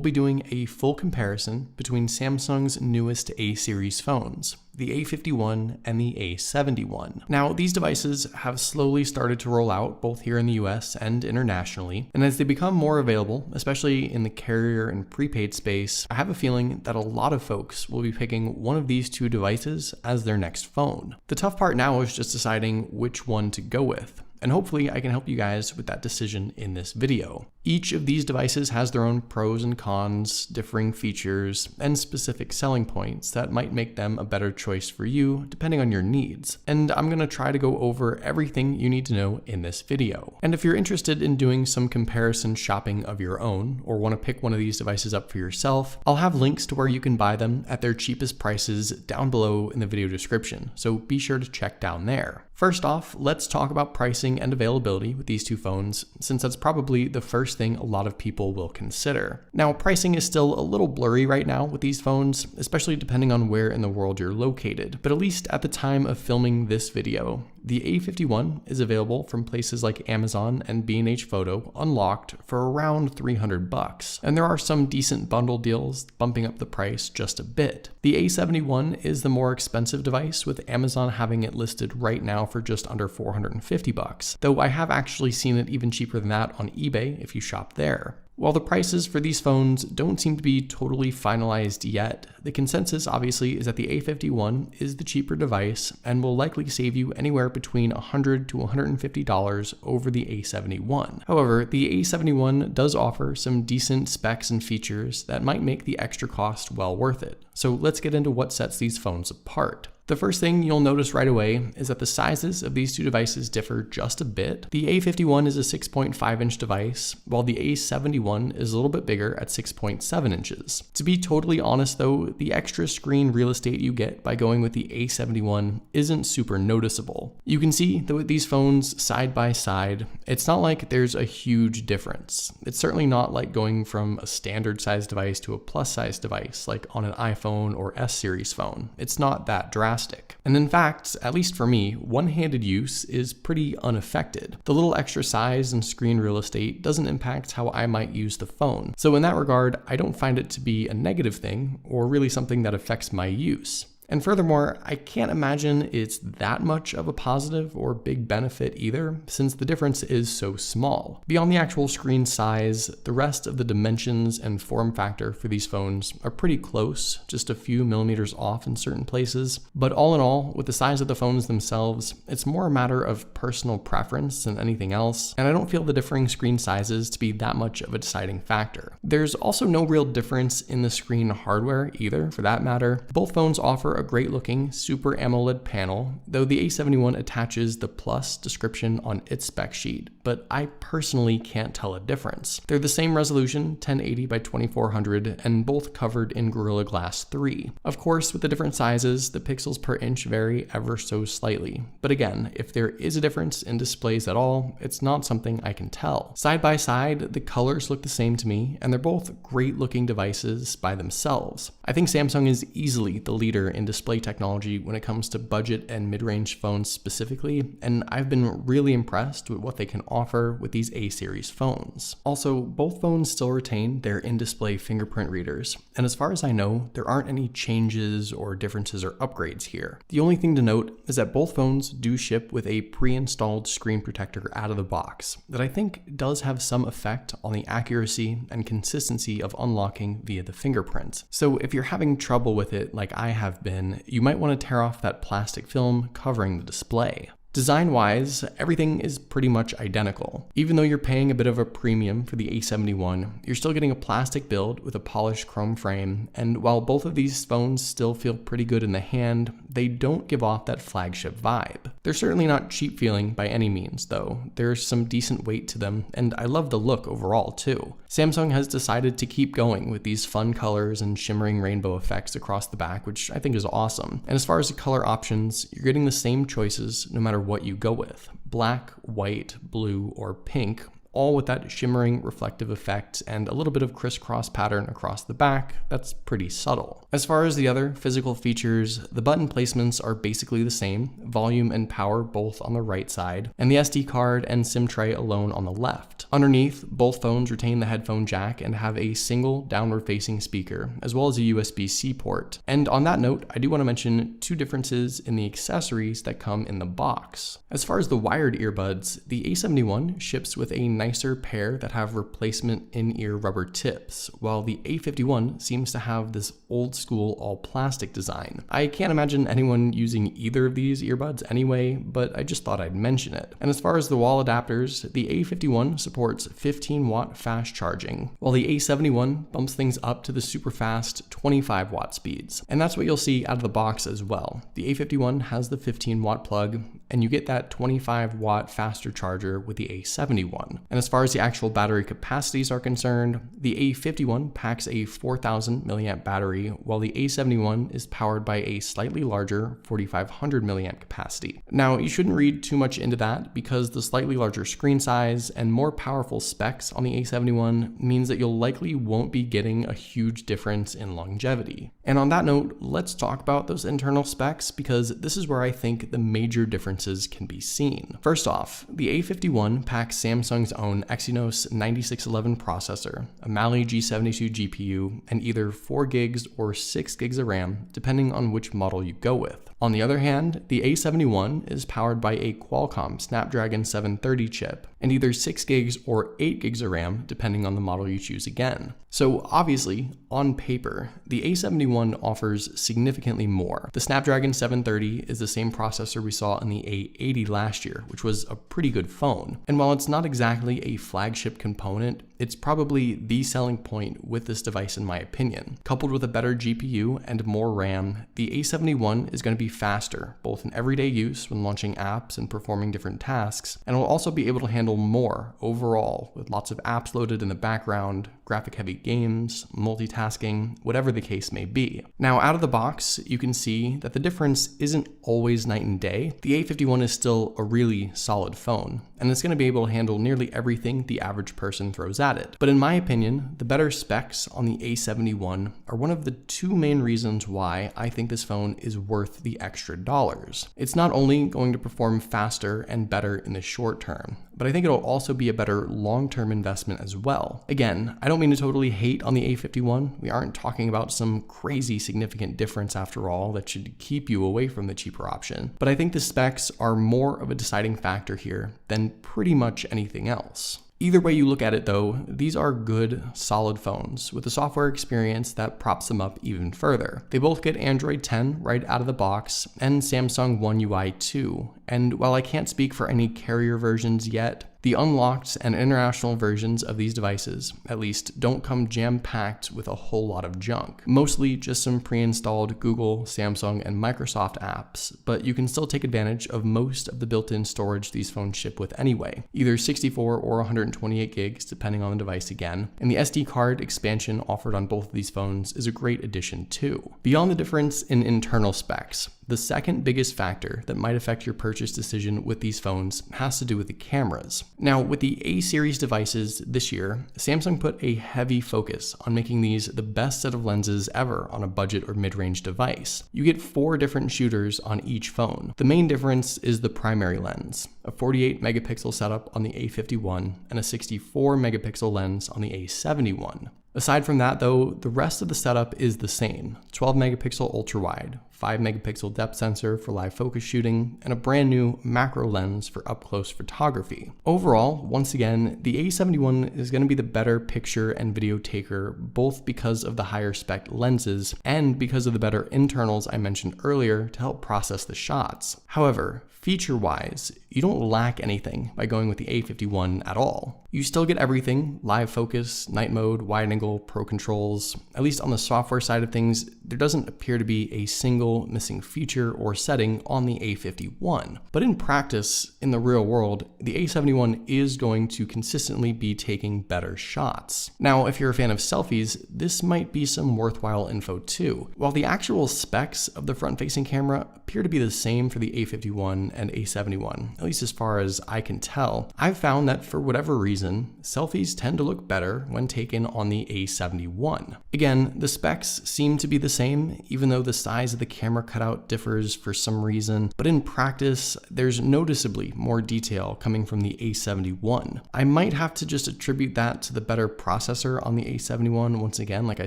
be doing a full comparison between Samsung's newest A series phones, the A51 and the A71. Now, these devices have slowly started to roll out both here in the US and internationally, and as they become more available, especially in the carrier and prepaid space, I have a feeling that a lot of folks will be picking one of these two devices as their next phone. The tough part now is just deciding which one to go with, and hopefully I can help you guys with that decision in this video. Each of these devices has their own pros and cons, differing features, and specific selling points that might make them a better choice for you depending on your needs. And I'm going to try to go over everything you need to know in this video. And if you're interested in doing some comparison shopping of your own, or want to pick one of these devices up for yourself, I'll have links to where you can buy them at their cheapest prices down below in the video description, so be sure to check down there. First off, let's talk about pricing and availability with these two phones, since that's probably the first thing a lot of people will consider. Now, pricing is still a little blurry right now with these phones, especially depending on where in the world you're located, but at least at the time of filming this video, the A51 is available from places like Amazon and B&H Photo unlocked for around $300, and there are some decent bundle deals bumping up the price just a bit. The A71 is the more expensive device, with Amazon having it listed right now for just under $450, though I have actually seen it even cheaper than that on eBay if you shop there. While the prices for these phones don't seem to be totally finalized yet, the consensus obviously is that the A51 is the cheaper device and will likely save you anywhere between $100 to $150 over the A71. However, the A71 does offer some decent specs and features that might make the extra cost well worth it. So let's get into what sets these phones apart. The first thing you'll notice right away is that the sizes of these two devices differ just a bit. The A51 is a 6.5-inch device, while the A71 is a little bit bigger at 6.7 inches. To be totally honest though, the extra screen real estate you get by going with the A71 isn't super noticeable. You can see that with these phones side by side, it's not like there's a huge difference. It's certainly not like going from a standard size device to a plus size device like on an iPhone or S series phone. It's not that drastic. And in fact, at least for me, one-handed use is pretty unaffected. The little extra size and screen real estate doesn't impact how I might use the phone. So in that regard, I don't find it to be a negative thing or really something that affects my use. And furthermore, I can't imagine it's that much of a positive or big benefit either, since the difference is so small. Beyond the actual screen size, the rest of the dimensions and form factor for these phones are pretty close, just a few millimeters off in certain places. But all in all, with the size of the phones themselves, it's more a matter of personal preference than anything else, and I don't feel the differing screen sizes to be that much of a deciding factor. There's also no real difference in the screen hardware either, for that matter. Both phones offer a great looking Super AMOLED panel, though the A71 attaches the Plus description on its spec sheet, but I personally can't tell a difference. They're the same resolution, 1080 by 2400, and both covered in Gorilla Glass 3. Of course, with the different sizes, the pixels per inch vary ever so slightly, but again, if there is a difference in displays at all, it's not something I can tell. Side by side, the colors look the same to me, and they're both great looking devices by themselves. I think Samsung is easily the leader in display technology when it comes to budget and mid-range phones specifically, and I've been really impressed with what they can offer with these A-series phones. Also, both phones still retain their in-display fingerprint readers, and as far as I know, there aren't any changes or differences or upgrades here. The only thing to note is that both phones do ship with a pre-installed screen protector out of the box that I think does have some effect on the accuracy and consistency of unlocking via the fingerprint. So if you're having trouble with it like I have been, you might want to tear off that plastic film covering the display. Design-wise, everything is pretty much identical. Even though you're paying a bit of a premium for the A71, you're still getting a plastic build with a polished chrome frame, and while both of these phones still feel pretty good in the hand, they don't give off that flagship vibe. They're certainly not cheap feeling by any means, though. There's some decent weight to them, and I love the look overall too. Samsung has decided to keep going with these fun colors and shimmering rainbow effects across the back, which I think is awesome. And as far as the color options, you're getting the same choices no matter what you go with. Black, white, blue, or pink all with that shimmering reflective effect and a little bit of crisscross pattern across the back that's pretty subtle. As far as the other physical features, the button placements are basically the same, volume and power both on the right side, and the SD card and SIM tray alone on the left. Underneath, both phones retain the headphone jack and have a single downward-facing speaker, as well as a USB-C port. And on that note, I do want to mention two differences in the accessories that come in the box. As far as the wired earbuds, the A71 ships with a nicer pair that have replacement in-ear rubber tips, while the A51 seems to have this old-school all-plastic design. I can't imagine anyone using either of these earbuds anyway, but I just thought I'd mention it. And as far as the wall adapters, the A51 supports 15-watt fast charging, while the A71 bumps things up to the super fast 25-watt speeds. And that's what you'll see out of the box as well. The A51 has the 15-watt plug, and you get that 25-watt faster charger with the A71. And as far as the actual battery capacities are concerned, the A51 packs a 4,000 milliamp battery, while the A71 is powered by a slightly larger 4,500 milliamp capacity. Now, you shouldn't read too much into that because the slightly larger screen size and more powerful specs on the A71 means that you'll likely won't be getting a huge difference in longevity. And on that note, let's talk about those internal specs because this is where I think the major differences can be seen. First off, the A51 packs Samsung's own Exynos 9611 processor, a Mali G72 GPU, and either 4 gigs or 6 gigs of RAM, depending on which model you go with. On the other hand, the A71 is powered by a Qualcomm Snapdragon 730 chip, and either 6 gigs or 8 gigs of RAM, depending on the model you choose again. So obviously, on paper, the A71 offers significantly more. The Snapdragon 730 is the same processor we saw in the A80 last year, which was a pretty good phone. And while it's not exactly a flagship component, it's probably the selling point with this device in my opinion. Coupled with a better GPU and more RAM, the A71 is going to be faster, both in everyday use when launching apps and performing different tasks, and will also be able to handle more overall, with lots of apps loaded in the background, graphic-heavy games, multitasking, whatever the case may be. Now, out of the box, you can see that the difference isn't always night and day. The A51 is still a really solid phone, and it's going to be able to handle nearly everything the average person throws at it. But in my opinion, the better specs on the A71 are one of the two main reasons why I think this phone is worth the extra dollars. It's not only going to perform faster and better in the short term, but I think it'll also be a better long-term investment as well. Again, I don't mean to totally hate on the A51. We aren't talking about some crazy significant difference after all that should keep you away from the cheaper option. But I think the specs are more of a deciding factor here than pretty much anything else. Either way you look at it though, these are good, solid phones with a software experience that props them up even further. They both get Android 10 right out of the box and Samsung One UI 2. And while I can't speak for any carrier versions yet, the unlocked and international versions of these devices, at least, don't come jam-packed with a whole lot of junk. Mostly just some pre-installed Google, Samsung, and Microsoft apps, but you can still take advantage of most of the built-in storage these phones ship with anyway, either 64 or 128 gigs, depending on the device again, and the SD card expansion offered on both of these phones is a great addition too. Beyond the difference in internal specs, the second biggest factor that might affect your purchase decision with these phones has to do with the cameras. Now, with the A-series devices this year, Samsung put a heavy focus on making these the best set of lenses ever on a budget or mid-range device. You get 4 different shooters on each phone. The main difference is the primary lens, a 48 megapixel setup on the A51 and a 64 megapixel lens on the A71. Aside from that though, the rest of the setup is the same. 12 megapixel ultra-wide, 5 megapixel depth sensor for live focus shooting, and a brand new macro lens for up-close photography. Overall, once again, the A71 is going to be the better picture and video taker, both because of the higher spec lenses and because of the better internals I mentioned earlier to help process the shots. However, feature-wise, you don't lack anything by going with the A51 at all. You still get everything: live focus, night mode, wide angle, pro controls. At least on the software side of things, there doesn't appear to be a single missing feature or setting on the A51. But in practice, in the real world, the A71 is going to consistently be taking better shots. Now, if you're a fan of selfies, this might be some worthwhile info too. While the actual specs of the front-facing camera appear to be the same for the A51 and A71, at least as far as I can tell, I've found that for whatever reason, selfies tend to look better when taken on the A71. Again, the specs seem to be the same, even though the size of the camera cutout differs for some reason, but in practice, there's noticeably more detail coming from the A71. I might have to just attribute that to the better processor on the A71, once again, like I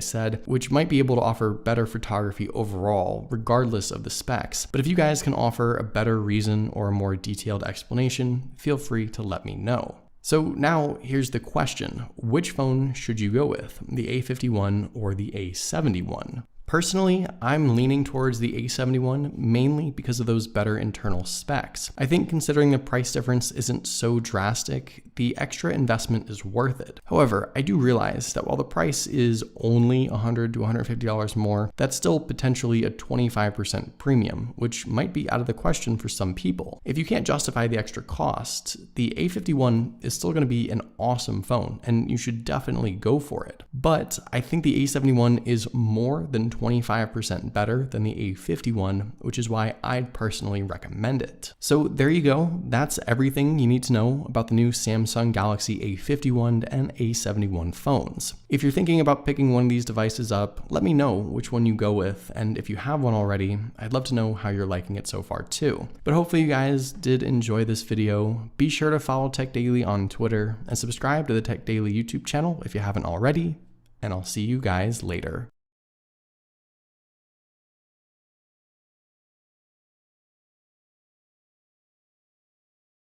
said, which might be able to offer better photography overall, regardless of the specs. But if you guys can offer a better reason or a more detailed explanation, feel free to let me know. So now here's the question: which phone should you go with, the A51 or the A71? Personally, I'm leaning towards the A71 mainly because of those better internal specs. I think considering the price difference isn't so drastic, the extra investment is worth it. However, I do realize that while the price is only $100 to $150 more, that's still potentially a 25% premium, which might be out of the question for some people. If you can't justify the extra cost, the A51 is still going to be an awesome phone, and you should definitely go for it. But I think the A71 is more than 25% better than the A51, which is why I'd personally recommend it. So there you go. That's everything you need to know about the new Samsung Galaxy A51 and A71 phones. If you're thinking about picking one of these devices up, let me know which one you go with, and if you have one already, I'd love to know how you're liking it so far too. But hopefully you guys did enjoy this video. Be sure to follow Tech Daily on Twitter and subscribe to the Tech Daily YouTube channel if you haven't already, and I'll see you guys later.